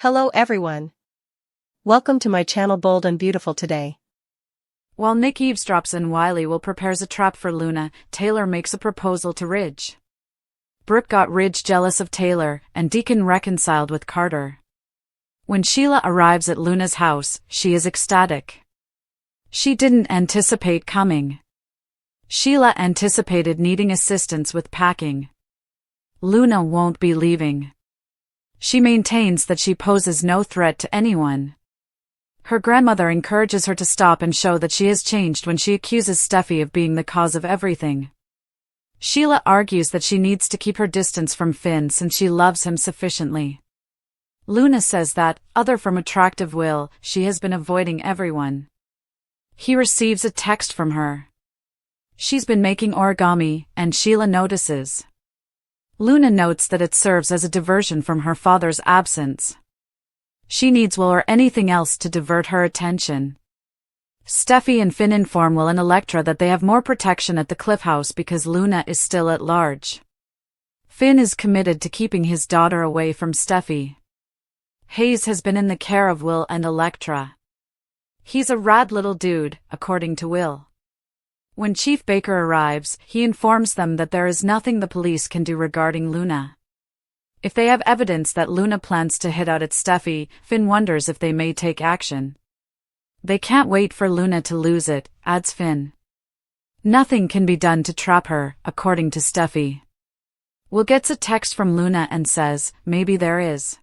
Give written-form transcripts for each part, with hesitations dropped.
Hello everyone. Welcome to my channel Bold and Beautiful today. While Nick eavesdrops and Wiley will prepares a trap for Luna, Taylor makes a proposal to Ridge. Brooke got Ridge jealous of Taylor, and Deacon reconciled with Carter. When Sheila arrives at Luna's house, she is ecstatic. She didn't anticipate coming. Sheila anticipated needing assistance with packing. Luna won't be leaving. She maintains that she poses no threat to anyone. Her grandmother encourages her to stop and show that she has changed when she accuses Steffi of being the cause of everything. Sheila argues that she needs to keep her distance from Finn since she loves him sufficiently. Luna says that, other from attractive Will, she has been avoiding everyone. He receives a text from her. She's been making origami, and Sheila notices. Luna notes that it serves as a diversion from her father's absence. She needs Will or anything else to divert her attention. Steffi and Finn inform Will and Electra that they have more protection at the Cliff House because Luna is still at large. Finn is committed to keeping his daughter away from Steffi. Hayes has been in the care of Will and Electra. He's a rad little dude, according to Will. When Chief Baker arrives, he informs them that there is nothing the police can do regarding Luna. If they have evidence that Luna plans to hit out at Steffi, Finn wonders if they may take action. They can't wait for Luna to lose it, adds Finn. Nothing can be done to trap her, according to Steffi. Will gets a text from Luna and says, maybe there is.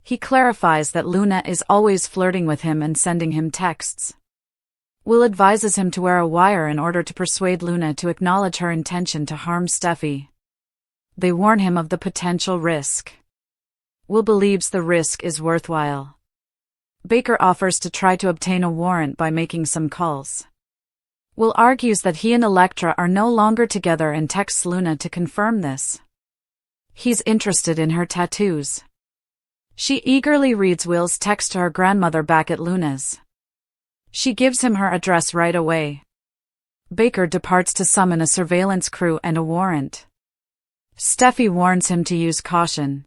He clarifies that Luna is always flirting with him and sending him texts. Will advises him to wear a wire in order to persuade Luna to acknowledge her intention to harm Steffi. They warn him of the potential risk. Will believes the risk is worthwhile. Baker offers to try to obtain a warrant by making some calls. Will argues that he and Electra are no longer together and texts Luna to confirm this. He's interested in her tattoos. She eagerly reads Will's text to her grandmother back at Luna's. She gives him her address right away. Baker departs to summon a surveillance crew and a warrant. Steffi warns him to use caution.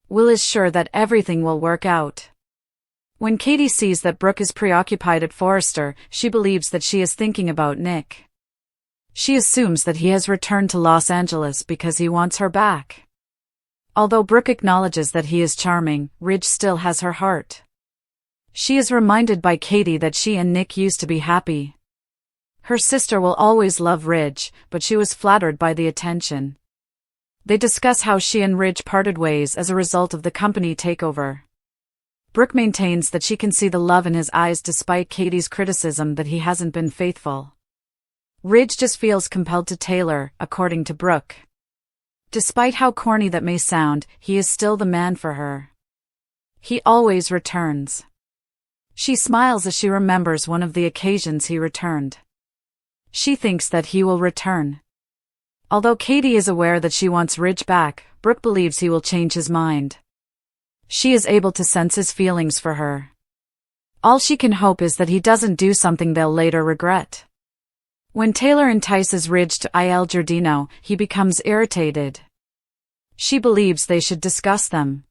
Will is sure that everything will work out. When Katie sees that Brooke is preoccupied at Forrester, she believes that she is thinking about Nick. She assumes that he has returned to Los Angeles because he wants her back. Although Brooke acknowledges that he is charming, Ridge still has her heart. She is reminded by Katie that she and Nick used to be happy. Her sister will always love Ridge, but she was flattered by the attention. They discuss how she and Ridge parted ways as a result of the company takeover. Brooke maintains that she can see the love in his eyes despite Katie's criticism that he hasn't been faithful. Ridge just feels compelled to Taylor, according to Brooke. Despite how corny that may sound, he is still the man for her. He always returns. She smiles as she remembers one of the occasions he returned. She thinks that he will return. Although Katie is aware that she wants Ridge back, Brooke believes he will change his mind. She is able to sense his feelings for her. All she can hope is that he doesn't do something they'll later regret. When Taylor entices Ridge to Il Giardino, he becomes irritated. She believes they should discuss them.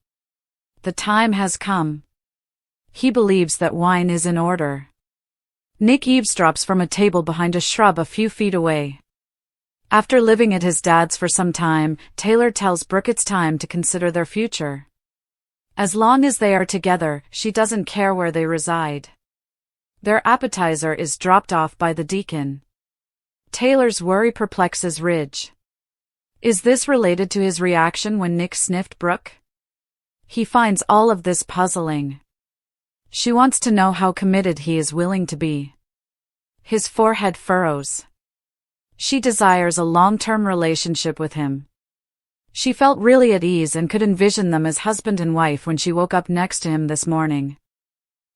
The time has come. He believes that wine is in order. Nick eavesdrops from a table behind a shrub a few feet away. After living at his dad's for some time, Taylor tells Brooke it's time to consider their future. As long as they are together, she doesn't care where they reside. Their appetizer is dropped off by the deacon. Taylor's worry perplexes Ridge. Is this related to his reaction when Nick sniffed Brooke? He finds all of this puzzling. She wants to know how committed he is willing to be. His forehead furrows. She desires a long-term relationship with him. She felt really at ease and could envision them as husband and wife when she woke up next to him this morning.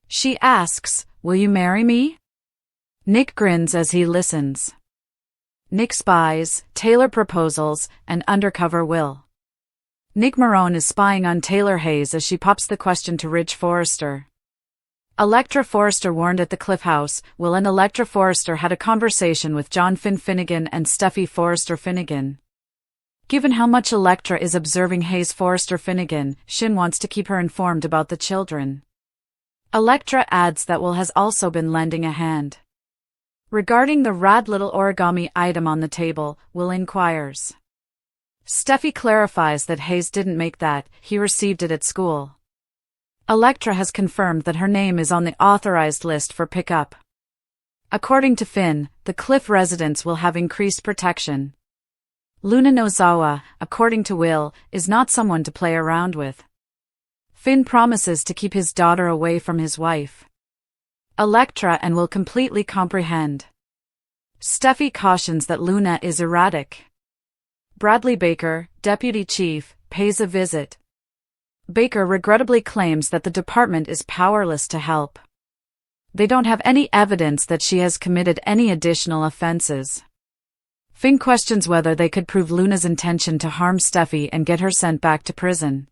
She asks, "Will you marry me?" Nick grins as he listens. Nick spies, Taylor proposals, and undercover Will. Nick Marone is spying on Taylor Hayes as she pops the question to Ridge Forrester. Electra Forrester warned at the Cliff House. Will and Electra Forrester had a conversation with John Finnegan and Steffi Forrester Finnegan. Given how much Electra is observing Hayes Forrester Finnegan, Shin wants to keep her informed about the children. Electra adds that Will has also been lending a hand. Regarding the rad little origami item on the table, Will inquires. Steffi clarifies that Hayes didn't make that, he received it at school. Electra has confirmed that her name is on the authorized list for pickup. According to Finn, the Cliff residents will have increased protection. Luna Nozawa, according to Will, is not someone to play around with. Finn promises to keep his daughter away from his wife. Electra and Will completely comprehend. Steffi cautions that Luna is erratic. Bradley Baker, deputy chief, pays a visit. Baker regrettably claims that the department is powerless to help. They don't have any evidence that she has committed any additional offenses. Finn questions whether they could prove Luna's intention to harm Steffi and get her sent back to prison.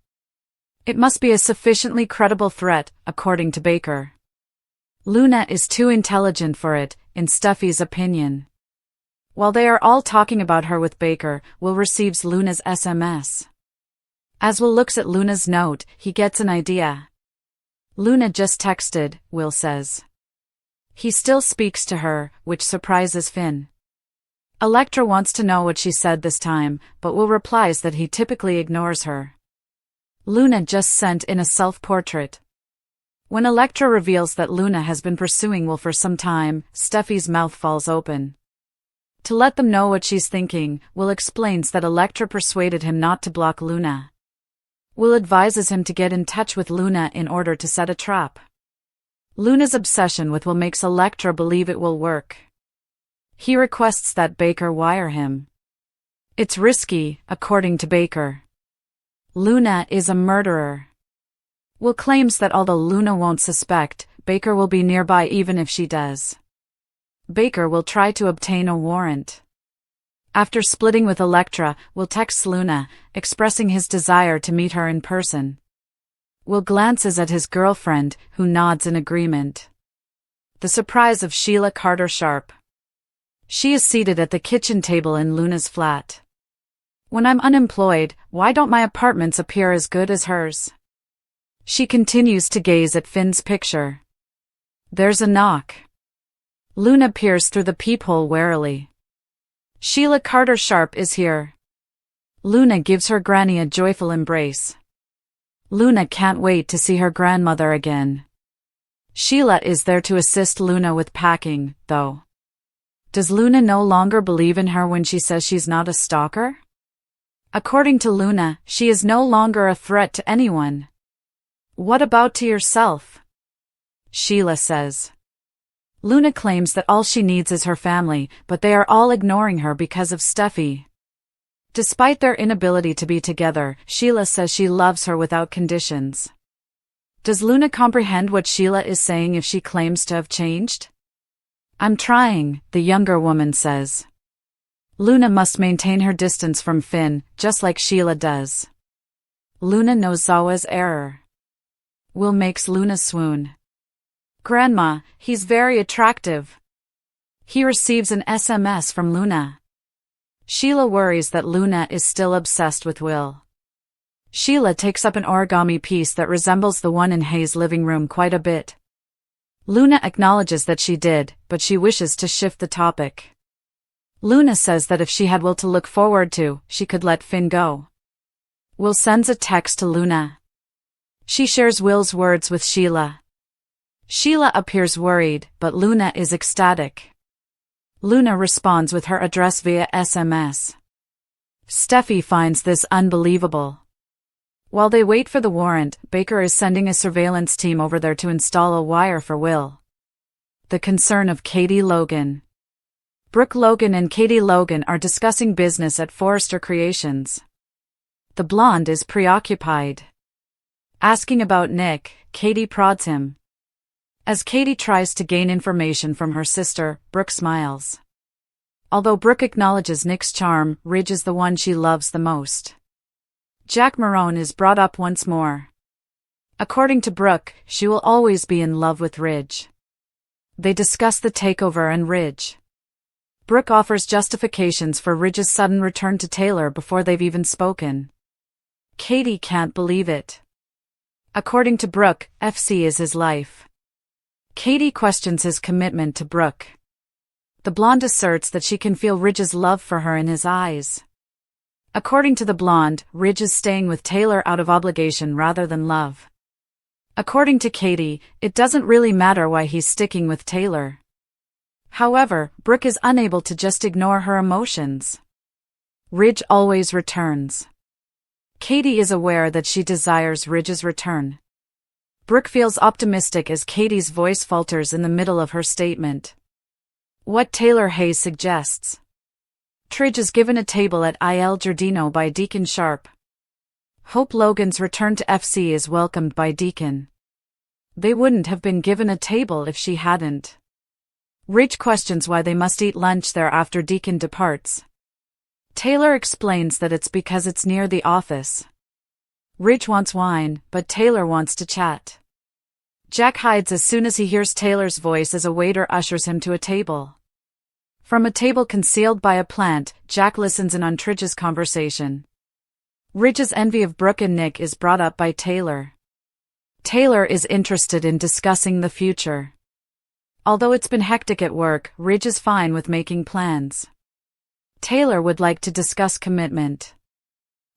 It must be a sufficiently credible threat, according to Baker. Luna is too intelligent for it, in Steffi's opinion. While they are all talking about her with Baker, Will receives Luna's SMS. As Will looks at Luna's note, he gets an idea. Luna just texted, Will says. He still speaks to her, which surprises Finn. Electra wants to know what she said this time, but Will replies that he typically ignores her. Luna just sent in a self-portrait. When Electra reveals that Luna has been pursuing Will for some time, Steffi's mouth falls open. To let them know what she's thinking, Will explains that Electra persuaded him not to block Luna. Will advises him to get in touch with Luna in order to set a trap. Luna's obsession with Will makes Electra believe it will work. He requests that Baker wire him. It's risky, according to Baker. Luna is a murderer. Will claims that although Luna won't suspect, Baker will be nearby even if she does. Baker will try to obtain a warrant. After splitting with Electra, Will texts Luna, expressing his desire to meet her in person. Will glances at his girlfriend, who nods in agreement. The surprise of Sheila Carter Sharp. She is seated at the kitchen table in Luna's flat. When I'm unemployed, why don't my apartments appear as good as hers? She continues to gaze at Finn's picture. There's a knock. Luna peers through the peephole warily. Sheila Carter Sharp is here. Luna gives her granny a joyful embrace. Luna can't wait to see her grandmother again. Sheila is there to assist Luna with packing, though. Does Luna no longer believe in her when she says she's not a stalker? According to Luna, she is no longer a threat to anyone. What about to yourself? Sheila says. Luna claims that all she needs is her family, but they are all ignoring her because of Steffi. Despite their inability to be together, Sheila says she loves her without conditions. Does Luna comprehend what Sheila is saying if she claims to have changed? I'm trying, the younger woman says. Luna must maintain her distance from Finn, just like Sheila does. Luna knows Zawa's error. Will makes Luna swoon. Grandma, he's very attractive. He receives an SMS from Luna. Sheila worries that Luna is still obsessed with Will. Sheila takes up an origami piece that resembles the one in Hayes' living room quite a bit. Luna acknowledges that she did, but she wishes to shift the topic. Luna says that if she had Will to look forward to, she could let Finn go. Will sends a text to Luna. She shares Will's words with Sheila. Sheila appears worried, but Luna is ecstatic. Luna responds with her address via SMS. Steffi finds this unbelievable. While they wait for the warrant, Baker is sending a surveillance team over there to install a wire for Will. The concern of Katie Logan. Brooke Logan and Katie Logan are discussing business at Forrester Creations. The blonde is preoccupied. Asking about Nick, Katie prods him. As Katie tries to gain information from her sister, Brooke smiles. Although Brooke acknowledges Nick's charm, Ridge is the one she loves the most. Jack Marone is brought up once more. According to Brooke, she will always be in love with Ridge. They discuss the takeover and Ridge. Brooke offers justifications for Ridge's sudden return to Taylor before they've even spoken. Katie can't believe it. According to Brooke, FC is his life. Katie questions his commitment to Brooke. The blonde asserts that she can feel Ridge's love for her in his eyes. According to the blonde, Ridge is staying with Taylor out of obligation rather than love. According to Katie, it doesn't really matter why he's sticking with Taylor. However, Brooke is unable to just ignore her emotions. Ridge always returns. Katie is aware that she desires Ridge's return. Brooke feels optimistic as Katie's voice falters in the middle of her statement. What Taylor Hayes suggests. Tridge is given a table at Il Giardino by Deacon Sharp. Hope Logan's return to FC is welcomed by Deacon. They wouldn't have been given a table if she hadn't. Ridge questions why they must eat lunch there after Deacon departs. Taylor explains that it's because it's near the office. Ridge wants wine, but Taylor wants to chat. Jack hides as soon as he hears Taylor's voice as a waiter ushers him to a table. From a table concealed by a plant, Jack listens in on Tridge's conversation. Ridge's envy of Brooke and Nick is brought up by Taylor. Taylor is interested in discussing the future. Although it's been hectic at work, Ridge is fine with making plans. Taylor would like to discuss commitment.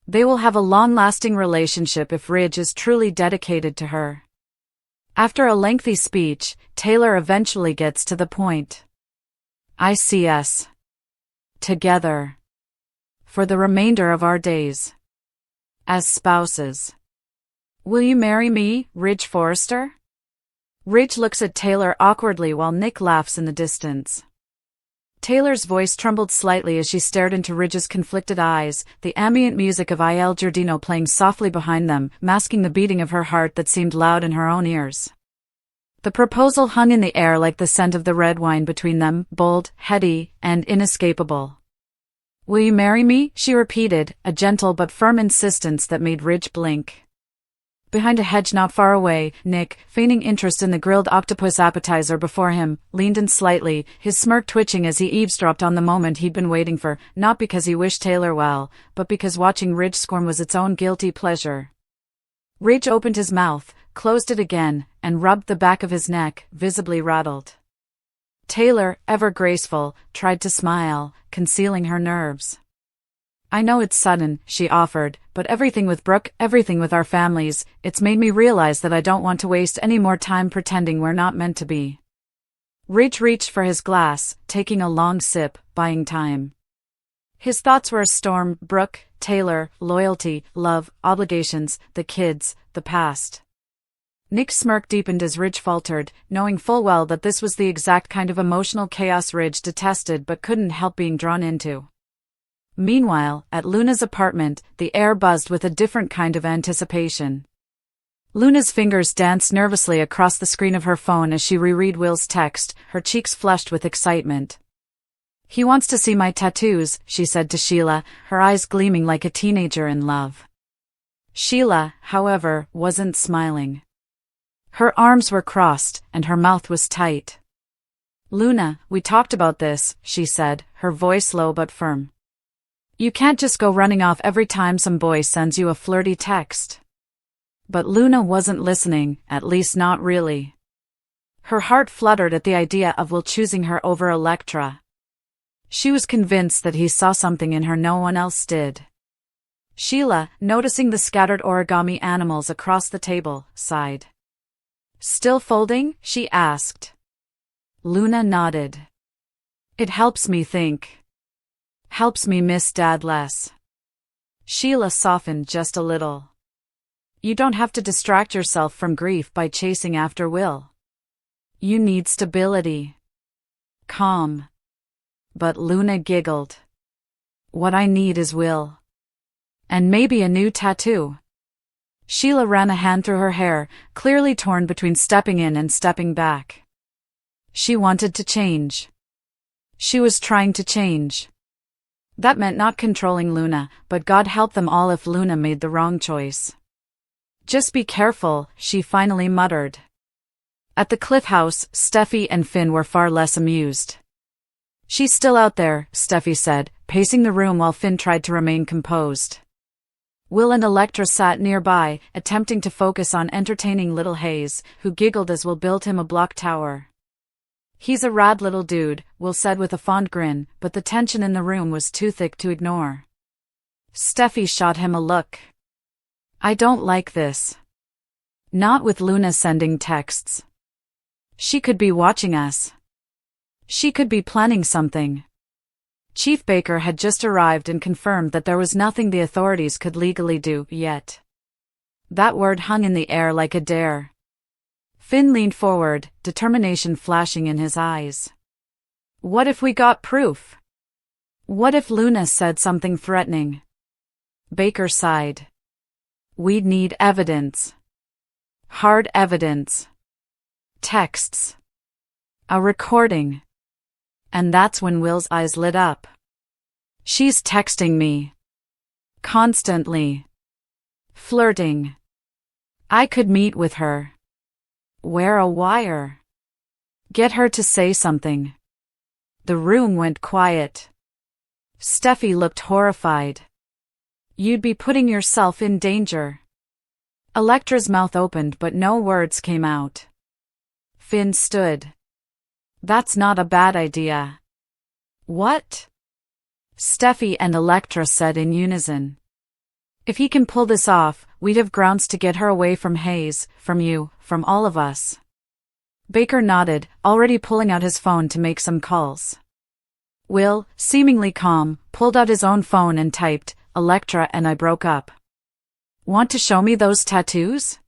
They will have a long-lasting relationship if Ridge is truly dedicated to her. After a lengthy speech, Taylor eventually gets to the point. I see us together for the remainder of our days as spouses. Will you marry me, Ridge Forrester? Ridge looks at Taylor awkwardly while Nick laughs in the distance. Taylor's voice trembled slightly as she stared into Ridge's conflicted eyes, the ambient music of Il Giardino playing softly behind them, masking the beating of her heart that seemed loud in her own ears. The proposal hung in the air like the scent of the red wine between them, bold, heady, and inescapable. Will you marry me? She repeated, a gentle but firm insistence that made Ridge blink. Behind a hedge not far away, Nick, feigning interest in the grilled octopus appetizer before him, leaned in slightly, his smirk twitching as he eavesdropped on the moment he'd been waiting for, not because he wished Taylor well, but because watching Ridge squirm was its own guilty pleasure. Ridge opened his mouth, closed it again, and rubbed the back of his neck, visibly rattled. Taylor, ever graceful, tried to smile, concealing her nerves. I know it's sudden, she offered, but everything with Brooke, everything with our families, it's made me realize that I don't want to waste any more time pretending we're not meant to be. Ridge reached for his glass, taking a long sip, buying time. His thoughts were a storm: Brooke, Taylor, loyalty, love, obligations, the kids, the past. Nick's smirk deepened as Ridge faltered, knowing full well that this was the exact kind of emotional chaos Ridge detested but couldn't help being drawn into. Meanwhile, at Luna's apartment, the air buzzed with a different kind of anticipation. Luna's fingers danced nervously across the screen of her phone as she reread Will's text, her cheeks flushed with excitement. He wants to see my tattoos, she said to Sheila, her eyes gleaming like a teenager in love. Sheila, however, wasn't smiling. Her arms were crossed, and her mouth was tight. Luna, we talked about this, she said, her voice low but firm. You can't just go running off every time some boy sends you a flirty text. But Luna wasn't listening, at least not really. Her heart fluttered at the idea of Will choosing her over Electra. She was convinced that he saw something in her no one else did. Sheila, noticing the scattered origami animals across the table, sighed. Still folding? She asked. Luna nodded. It helps me think. Helps me miss Dad less. Sheila softened just a little. You don't have to distract yourself from grief by chasing after Will. You need stability. Calm. But Luna giggled. What I need is Will. And maybe a new tattoo. Sheila ran a hand through her hair, clearly torn between stepping in and stepping back. She wanted to change. She was trying to change. That meant not controlling Luna, but God help them all if Luna made the wrong choice. Just be careful, she finally muttered. At the Cliff House, Steffi and Finn were far less amused. She's still out there, Steffi said, pacing the room while Finn tried to remain composed. Will and Electra sat nearby, attempting to focus on entertaining little Hayes, who giggled as Will built him a block tower. He's a rad little dude, Will said with a fond grin, but the tension in the room was too thick to ignore. Steffi shot him a look. I don't like this. Not with Luna sending texts. She could be watching us. She could be planning something. Chief Baker had just arrived and confirmed that there was nothing the authorities could legally do yet. That word hung in the air like a dare. Finn leaned forward, determination flashing in his eyes. What if we got proof? What if Luna said something threatening? Baker sighed. We'd need evidence. Hard evidence. Texts. A recording. And that's when Will's eyes lit up. She's texting me. Constantly. Flirting. I could meet with her. Wear a wire. Get her to say something. The room went quiet. Steffi looked horrified. You'd be putting yourself in danger. Electra's mouth opened but no words came out. Finn stood. That's not a bad idea. What? Steffi and Electra said in unison. If he can pull this off, we'd have grounds to get her away from Hayes, from you, from all of us. Baker nodded, already pulling out his phone to make some calls. Will, seemingly calm, pulled out his own phone and typed, Electra and I broke up. Want to show me those tattoos?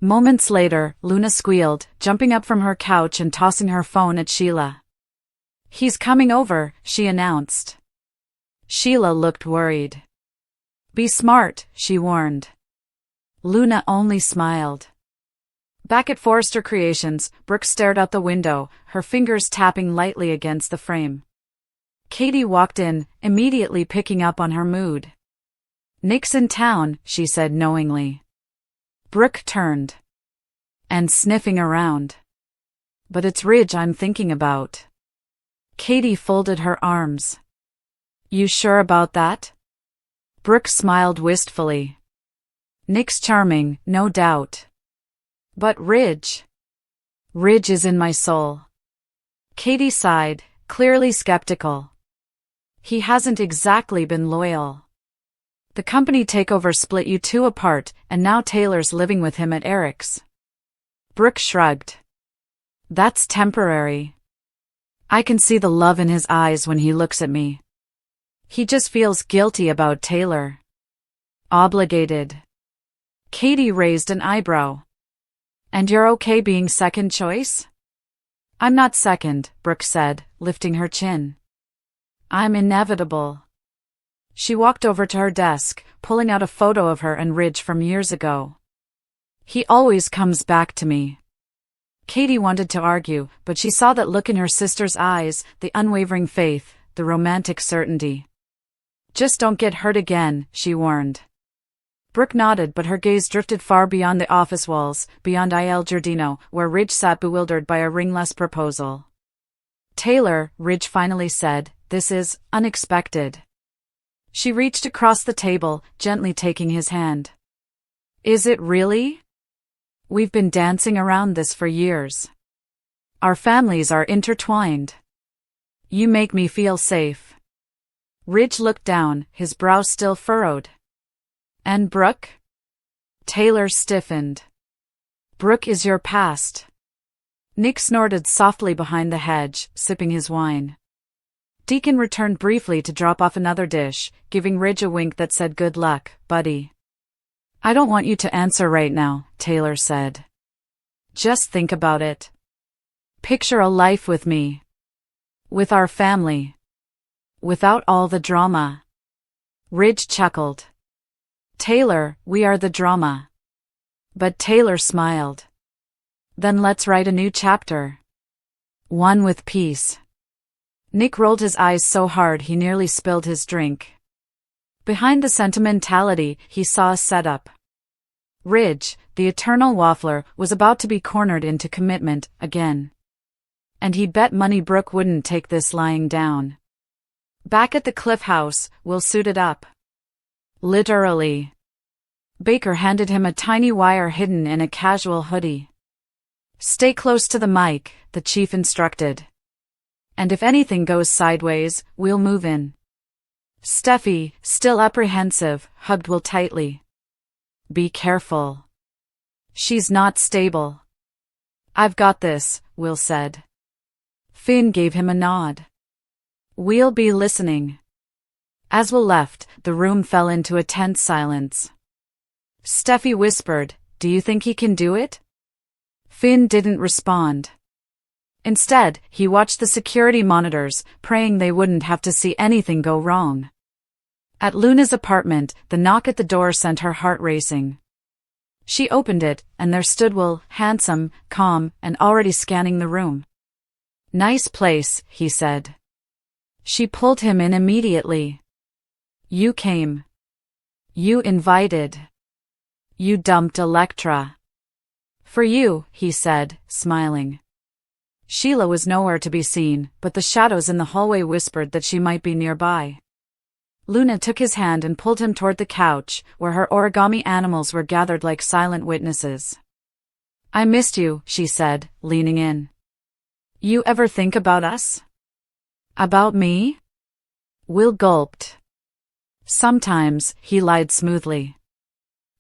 Moments later, Luna squealed, jumping up from her couch and tossing her phone at Sheila. He's coming over, she announced. Sheila looked worried. Be smart, she warned. Luna only smiled. Back at Forrester Creations, Brooke stared out the window, her fingers tapping lightly against the frame. Katie walked in, immediately picking up on her mood. Nick's in town, she said knowingly. Brooke turned. And sniffing around. But it's Ridge I'm thinking about. Katie folded her arms. You sure about that? Brooke smiled wistfully. Nick's charming, no doubt. But Ridge? Ridge is in my soul. Katie sighed, clearly skeptical. He hasn't exactly been loyal. The company takeover split you two apart, and now Taylor's living with him at Eric's. Brooke shrugged. That's temporary. I can see the love in his eyes when he looks at me. He just feels guilty about Taylor. Obligated. Katie raised an eyebrow. And you're okay being second choice? I'm not second, Brooke said, lifting her chin. I'm inevitable. She walked over to her desk, pulling out a photo of her and Ridge from years ago. He always comes back to me. Katie wanted to argue, but she saw that look in her sister's eyes, the unwavering faith, the romantic certainty. Just don't get hurt again, she warned. Brooke nodded, but her gaze drifted far beyond the office walls, beyond Il Giardino, where Ridge sat bewildered by a ringless proposal. Taylor, Ridge finally said, this is unexpected. She reached across the table, gently taking his hand. Is it really? We've been dancing around this for years. Our families are intertwined. You make me feel safe. Ridge looked down, his brow still furrowed. And Brooke? Taylor stiffened. Brooke is your past. Nick snorted softly behind the hedge, sipping his wine. Deacon returned briefly to drop off another dish, giving Ridge a wink that said good luck, buddy. I don't want you to answer right now, Taylor said. Just think about it. Picture a life with me. With our family. Without all the drama. Ridge chuckled. Taylor, we are the drama. But Taylor smiled. Then let's write a new chapter. One with peace. Nick rolled his eyes so hard he nearly spilled his drink. Behind the sentimentality, he saw a setup. Ridge, the eternal waffler, was about to be cornered into commitment, again. And he bet money Brooke wouldn't take this lying down. Back at the Cliff House, Will suited up. Literally. Baker handed him a tiny wire hidden in a casual hoodie. Stay close to the mic, the chief instructed. And if anything goes sideways, we'll move in. Steffi, still apprehensive, hugged Will tightly. Be careful. She's not stable. I've got this, Will said. Finn gave him a nod. We'll be listening. As Will left, the room fell into a tense silence. Steffi whispered, Do you think he can do it? Finn didn't respond. Instead, he watched the security monitors, praying they wouldn't have to see anything go wrong. At Luna's apartment, the knock at the door sent her heart racing. She opened it, and there stood Will, handsome, calm, and already scanning the room. Nice place, he said. She pulled him in immediately. You came. You invited. You dumped Electra. For you, he said, smiling. Sheila was nowhere to be seen, but the shadows in the hallway whispered that she might be nearby. Luna took his hand and pulled him toward the couch, where her origami animals were gathered like silent witnesses. I missed you, she said, leaning in. You ever think about us? About me? Will gulped. Sometimes, he lied smoothly.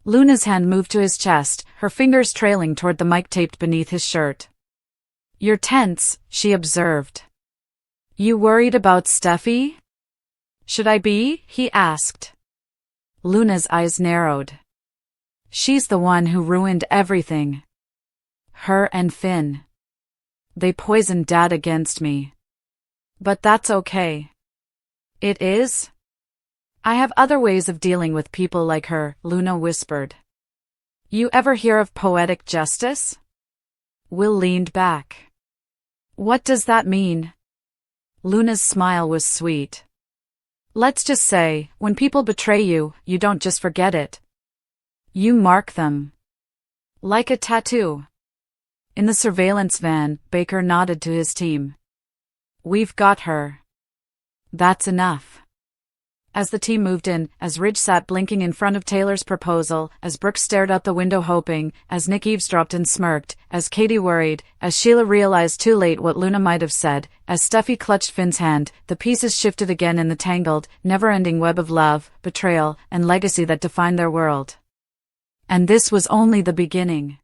Luna's hand moved to his chest, her fingers trailing toward the mic taped beneath his shirt. You're tense, she observed. You worried about Steffi? Should I be? He asked. Luna's eyes narrowed. She's the one who ruined everything. Her and Finn. They poisoned Dad against me. But that's okay. It is? I have other ways of dealing with people like her, Luna whispered. You ever hear of poetic justice? Will leaned back. What does that mean? Luna's smile was sweet. Let's just say, when people betray you, you don't just forget it. You mark them. Like a tattoo. In the surveillance van, Baker nodded to his team. We've got her. That's enough. As the team moved in, as Ridge sat blinking in front of Taylor's proposal, as Brooke stared out the window hoping, as Nick eavesdropped and smirked, as Katie worried, as Sheila realized too late what Luna might have said, as Steffi clutched Finn's hand, the pieces shifted again in the tangled, never-ending web of love, betrayal, and legacy that defined their world. And this was only the beginning.